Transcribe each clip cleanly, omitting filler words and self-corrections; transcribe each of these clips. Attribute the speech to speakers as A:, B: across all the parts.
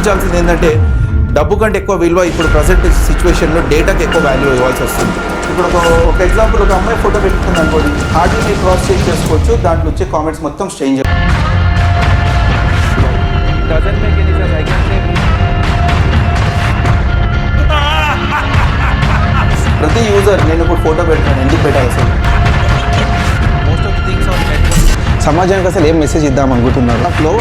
A: గుర్తించాల్సింది ఏంటంటే డబ్బు కంటే ఎక్కువ విలువ ఇప్పుడు ప్రజెంట్ సిచ్యువేషన్లో డేటాకి ఎక్కువ వాల్యూ ఇవ్వాల్సి వస్తుంది. ఇప్పుడు ఒక ఎగ్జాంపుల్, ఒక అమ్మాయి ఫోటో పెట్టుకుంది అనుకోండి, హార్డ్లీ మీరు క్రాస్ చెక్ చేసుకోవచ్చు, దాంట్లో వచ్చే కామెంట్స్ మొత్తం స్ట్రేంజర్. ప్రతి యూజర్ నేను ఇప్పుడు ఫోటో పెడతాను, ఎందుకు పెట్టాలి అసలు? Most of the things on సమాజానికి అసలు ఏం మెసేజ్ ఇద్దాం అనుకుంటున్నారు. అప్పుడు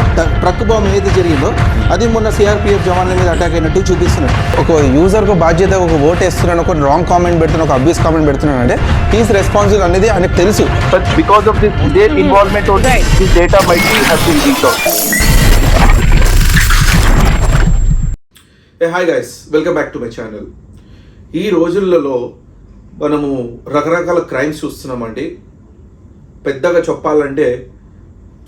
A: ట్రక్ బాంబ్ ఏదైతే జరిగిందో అది మొన్న సిఆర్పిఎఫ్ జవాన్ల మీద అటాక్ అయినట్టు చూపిస్తున్నారు. ఒక యూజర్కు బాధ్యత, ఒక ఓట్ వేస్తున్నాను, ఒక రాంగ్ కామెంట్ పెడుతున్నాను, ఒక అబ్యూస్ కామెంట్ పెడుతున్నాను అంటే హీస్ రెస్పాన్సిబుల్ అనేది ఆయనకు తెలుసు.
B: But because of this their involvement only this data might be have been leaked out.
A: Hi guys, welcome back to my channel. ఈ రోజులలో మనము రకరకాల క్రైమ్స్ చూస్తున్నామండి. పెద్దగా చెప్పాలంటే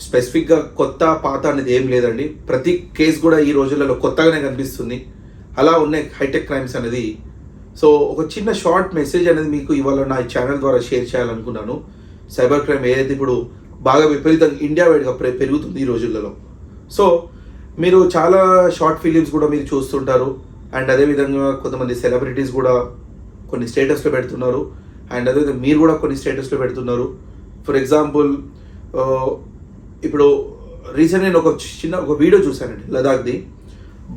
A: స్పెసిఫిక్గా కొత్త పాత అనేది ఏం లేదండి. ప్రతి కేసు కూడా ఈ రోజులలో కొత్తగానే కనిపిస్తుంది. అలా ఉన్నాయి హైటెక్ క్రైమ్స్ అనేది. సో ఒక చిన్న షార్ట్ మెసేజ్ అనేది మీకు ఇవాళ నా ఛానల్ ద్వారా షేర్ చేయాలనుకున్నాను. సైబర్ క్రైమ్ ఏదైతే ఇప్పుడు బాగా విపరీతంగా ఇండియా వైడ్గా పెరుగుతుంది ఈ రోజులలో. సో మీరు చాలా షార్ట్ ఫిలిమ్స్ కూడా మీరు చూస్తుంటారు. అండ్ అదేవిధంగా కొంతమంది సెలబ్రిటీస్ కూడా కొన్ని స్టేటస్లో పెడుతున్నారు. అండ్ అదేవిధంగా మీరు కూడా కొన్ని స్టేటస్లో పెడుతున్నారు. ఫర్ ఎగ్జాంపుల్, ఇప్పుడు రీసెంట్ నేను ఒక వీడియో చూశానండి. లదాఖ్ది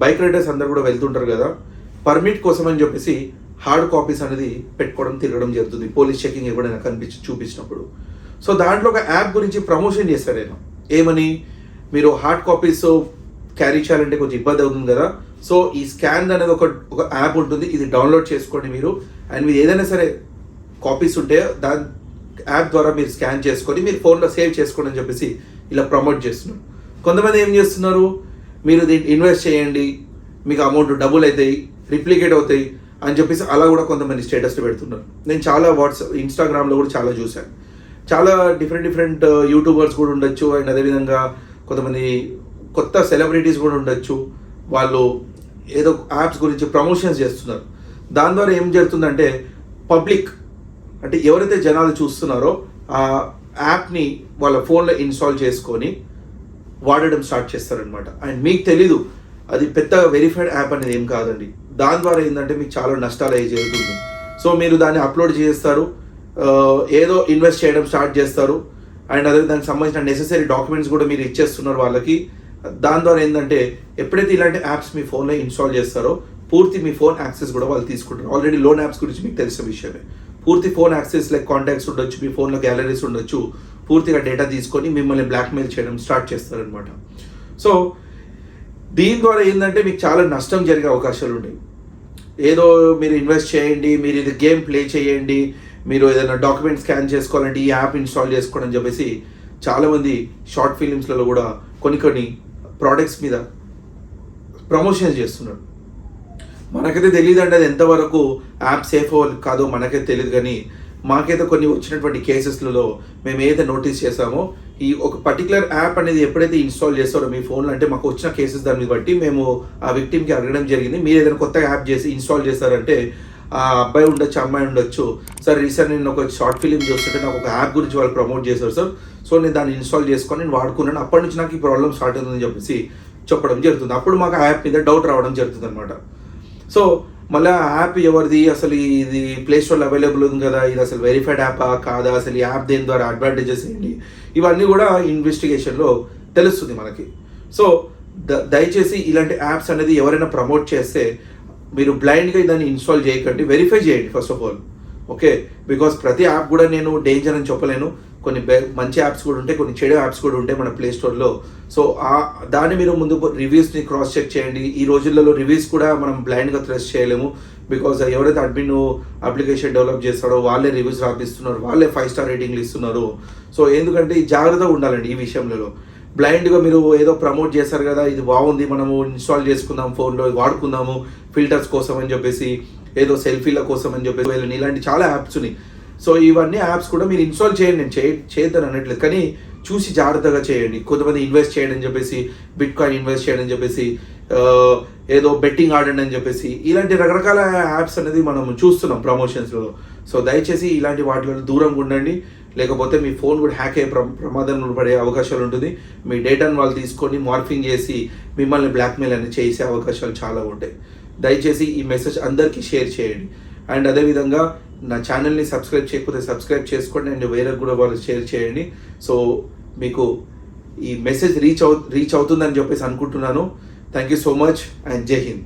A: బైక్ రైడర్స్ అందరు కూడా వెళ్తుంటారు కదా, పర్మిట్ కోసం అని చెప్పేసి హార్డ్ కాపీస్ అనేది పెట్టుకోవడం తిరగడం జరుగుతుంది పోలీస్ చెకింగ్ ఎప్పుడైనా చూపించినప్పుడు. సో దాంట్లో ఒక యాప్ గురించి ప్రమోషన్ చేశారు నేను. ఏమని, మీరు హార్డ్ కాపీస్ క్యారీ చేయాలంటే కొంచెం ఇబ్బంది అవుతుంది కదా, సో ఈ స్కాన్ అనేది ఒక యాప్ ఉంటుంది, ఇది డౌన్లోడ్ చేసుకోండి మీరు. అండ్ మీరు ఏదైనా సరే కాపీస్ ఉంటే దాని యాప్ ద్వారా మీరు స్కాన్ చేసుకొని మీరు ఫోన్లో సేవ్ చేసుకోండి అని చెప్పేసి ఇలా ప్రమోట్ చేస్తున్నారు. కొంతమంది ఏం చేస్తున్నారు, మీరు దీన్ని ఇన్వెస్ట్ చేయండి, మీకు అమౌంట్ డబుల్ అవుతాయి, రిప్లికేట్ అవుతాయి అని చెప్పేసి అలా కూడా కొంతమంది స్టేటస్లో పెడుతున్నారు. నేను చాలా ఇన్స్టాగ్రామ్లో కూడా చాలా చూశాను. చాలా డిఫరెంట్ యూట్యూబర్స్ కూడా ఉండొచ్చు. అండ్ అదేవిధంగా కొంతమంది కొత్త సెలబ్రిటీస్ కూడా ఉండొచ్చు. వాళ్ళు ఏదో యాప్స్ గురించి ప్రమోషన్స్ చేస్తున్నారు. దాని ద్వారా ఏం జరుగుతుందంటే పబ్లిక్, అంటే ఎవరైతే జనాలు చూస్తున్నారో ఆ యాప్ని వాళ్ళ ఫోన్లో ఇన్స్టాల్ చేసుకొని వాడడం స్టార్ట్ చేస్తారనమాట. అండ్ మీకు తెలీదు అది పెద్ద వెరిఫైడ్ యాప్ అనేది ఏం కాదండి. దాని ద్వారా ఏంటంటే మీకు చాలా నష్టాలు అయ్యి జరుగుతుంది. సో మీరు దాన్ని అప్లోడ్ చేస్తారు, ఏదో ఇన్వెస్ట్ చేయడం స్టార్ట్ చేస్తారు. అండ్ అదే దానికి సంబంధించిన నెసెసరీ డాక్యుమెంట్స్ కూడా మీరు ఇచ్చేస్తున్నారు వాళ్ళకి. దాని ద్వారా ఏంటంటే ఎప్పుడైతే ఇలాంటి యాప్స్ మీ ఫోన్లో ఇన్స్టాల్ చేస్తారో పూర్తి మీ ఫోన్ యాక్సెస్ కూడా వాళ్ళు తీసుకుంటారు. ఆల్రెడీ లోన్ యాప్స్ గురించి మీకు తెలిసిన విషయమే. పూర్తి ఫోన్ యాక్సెస్ లైక్ కాంటాక్ట్స్ ఉండొచ్చు, మీ ఫోన్లో గ్యాలరీస్ ఉండొచ్చు, పూర్తిగా డేటా తీసుకొని మిమ్మల్ని బ్లాక్మెయిల్ చేయడం స్టార్ట్ చేస్తారనమాట. సో దీని ద్వారా ఏంటంటే మీకు చాలా నష్టం జరిగే అవకాశాలు ఉన్నాయి. ఏదో మీరు ఇన్వెస్ట్ చేయండి, మీరు ఇది గేమ్ ప్లే చేయండి, మీరు ఏదైనా డాక్యుమెంట్ స్కాన్ చేసుకోవాలంటే ఈ యాప్ ఇన్స్టాల్ చేసుకోండి అని చెప్పేసి చాలామంది షార్ట్ ఫిలిమ్స్లలో కూడా కొన్ని ప్రోడక్ట్స్ మీద ప్రమోషన్స్ చేస్తున్నారు. మనకైతే తెలియదు అండి అది ఎంతవరకు యాప్ సేఫ్ కాదో మనకైతే తెలియదు. కానీ మాకైతే కొన్ని వచ్చినటువంటి కేసెస్లలో మేము ఏదైతే నోటీస్ చేసామో ఈ ఒక పర్టికులర్ యాప్ అనేది ఎప్పుడైతే ఇన్స్టాల్ చేస్తారో మీ ఫోన్లో, అంటే మాకు వచ్చిన కేసెస్ దాన్ని బట్టి మేము ఆ విక్టిమ్కి అడగడం జరిగింది, మీరు ఏదైనా కొత్త యాప్ చేసి ఇన్స్టాల్ చేస్తారంటే ఆ అబ్బాయి ఉండొచ్చు, అమ్మాయి ఉండొచ్చు, సార్ రీసెంట్ నేను ఒక షార్ట్ ఫిలిం చూస్తుంటే నాకు ఒక యాప్ గురించి వాళ్ళు ప్రమోట్ చేశారు సార్, సో నేను దాన్ని ఇన్స్టాల్ చేసుకొని నేను వాడుకున్నాను, అప్పటి నుంచి నాకు ఈ ప్రాబ్లం స్టార్ట్ అవుతుందని చెప్పేసి చెప్పడం జరుగుతుంది. అప్పుడు మాకు ఆ యాప్ మీద డౌట్ రావడం జరుగుతుంది అనమాట. సో మళ్ళీ ఆ యాప్ ఎవరిది, అసలు ఇది ప్లే స్టోర్లో అవైలబుల్ ఉంది కదా, ఇది అసలు వెరిఫైడ్ యాపా కాదా, అసలు ఈ యాప్ దేని ద్వారా అడ్వాంటేజెస్ ఏంటి, ఇవన్నీ కూడా ఇన్వెస్టిగేషన్లో తెలుస్తుంది మనకి. సో దయచేసి ఇలాంటి యాప్స్ అనేది ఎవరైనా ప్రమోట్ చేస్తే మీరు బ్లైండ్గా దాన్ని ఇన్స్టాల్ చేయకండి, వెరిఫై చేయండి first of all. Okay, because ప్రతి యాప్ కూడా నేను డేంజర్ అని చెప్పలేను. కొన్ని మంచి యాప్స్ కూడా ఉంటాయి, కొన్ని చెడు యాప్స్ కూడా ఉంటాయి మన ప్లే స్టోర్లో. సో దాన్ని మీరు ముందు రివ్యూస్ని క్రాస్ చెక్ చేయండి. ఈ రోజులలో రివ్యూస్ కూడా మనం బ్లైండ్గా ట్రస్ట్ చేయలేము. బికాజ్ ఎవరైతే అడ్మిన్ అప్లికేషన్ డెవలప్ చేస్తారో వాళ్ళే రివ్యూస్ రాపిస్తున్నారు, వాళ్ళే 5 స్టార్ రేటింగ్లు ఇస్తున్నారు. సో ఎందుకంటే జాగ్రత్తగా ఉండాలండి ఈ విషయంలో. బ్లైండ్గా మీరు ఏదో ప్రమోట్ చేస్తారు కదా, ఇది బాగుంది మనము ఇన్స్టాల్ చేసుకుందాం, ఫోన్లో వాడుకుందాము ఫిల్టర్స్ కోసం అని చెప్పేసి, ఏదో సెల్ఫీల కోసం అని చెప్పేసి ఇలాంటి చాలా యాప్స్ ఉన్నాయి. సో ఇవన్నీ యాప్స్ కూడా మీరు ఇన్స్టాల్ చేయండి, నేను చేయొద్దని అనట్లేదు, కానీ చూసి జాగ్రత్తగా చేయండి. కొంతమంది ఇన్వెస్ట్ చేయడం అని చెప్పేసి, బిట్ కాయిన్ ఇన్వెస్ట్ చేయడం అని చెప్పేసి, ఏదో బెట్టింగ్ ఆడండి అని చెప్పేసి ఇలాంటి రకరకాల యాప్స్ అనేది మనం చూస్తున్నాం ప్రమోషన్స్లో. సో దయచేసి ఇలాంటి వాటిలో దూరంగా ఉండండి. లేకపోతే మీ ఫోన్ కూడా హ్యాక్ అయ్యే ప్రమాదంలో పడే అవకాశాలు ఉంటుంది. మీ డేటాను వాళ్ళు తీసుకొని మార్ఫింగ్ చేసి మిమ్మల్ని బ్లాక్మెయిల్ అనేది చేసే అవకాశాలు చాలా ఉంటాయి. దయచేసి ఈ మెసేజ్ అందరికీ షేర్ చేయండి. అండ్ అదేవిధంగా నా ఛానల్ని సబ్స్క్రైబ్ చేయకపోతే సబ్స్క్రైబ్ చేసుకోండి అండ్ వేరే కూడా వాళ్ళు షేర్ చేయండి. సో మీకు ఈ మెసేజ్ రీచ్ అవుతుందని చెప్పేసి అనుకుంటున్నాను. Thank you so much and జై హింద్.